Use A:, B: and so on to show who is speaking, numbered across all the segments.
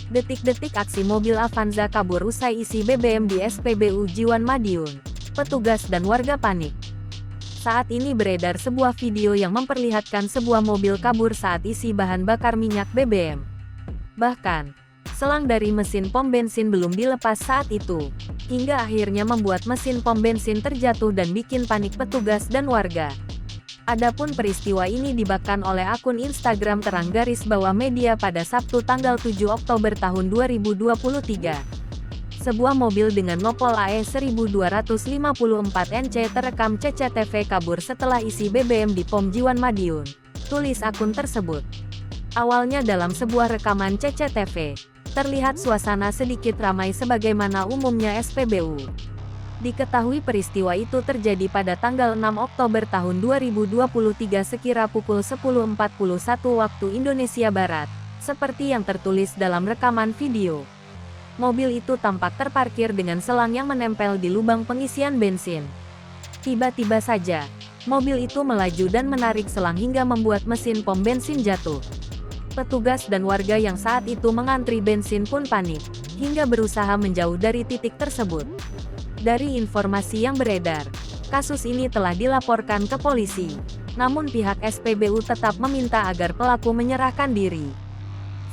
A: Detik-detik aksi mobil Avanza kabur usai isi BBM di SPBU Jiwan Madiun. Petugas dan warga panik. Saat ini beredar sebuah video yang memperlihatkan sebuah mobil kabur saat isi bahan bakar minyak BBM. Bahkan, selang dari mesin pom bensin belum dilepas saat itu, hingga akhirnya membuat mesin pom bensin terjatuh dan bikin panik petugas dan warga. Adapun peristiwa ini dibakar oleh akun Instagram Terang Garis Bawah Media pada Sabtu tanggal 7 Oktober tahun 2023. Sebuah mobil dengan nopol AE 1254 NC terekam CCTV kabur setelah isi BBM di pom Jiwan Madiun, tulis akun tersebut. Awalnya dalam sebuah rekaman CCTV, terlihat suasana sedikit ramai sebagaimana umumnya SPBU. Diketahui peristiwa itu terjadi pada tanggal 6 Oktober tahun 2023 sekira pukul 10.41 waktu Indonesia Barat, seperti yang tertulis dalam rekaman video. Mobil itu tampak terparkir dengan selang yang menempel di lubang pengisian bensin. Tiba-tiba saja, mobil itu melaju dan menarik selang hingga membuat mesin pom bensin jatuh. Petugas dan warga yang saat itu mengantri bensin pun panik, hingga berusaha menjauh dari titik tersebut. Dari informasi yang beredar, kasus ini telah dilaporkan ke polisi. Namun pihak SPBU tetap meminta agar pelaku menyerahkan diri.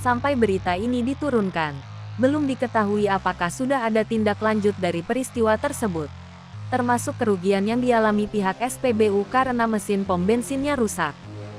A: Sampai berita ini diturunkan, belum diketahui apakah sudah ada tindak lanjut dari peristiwa tersebut, termasuk kerugian yang dialami pihak SPBU karena mesin pom bensinnya rusak.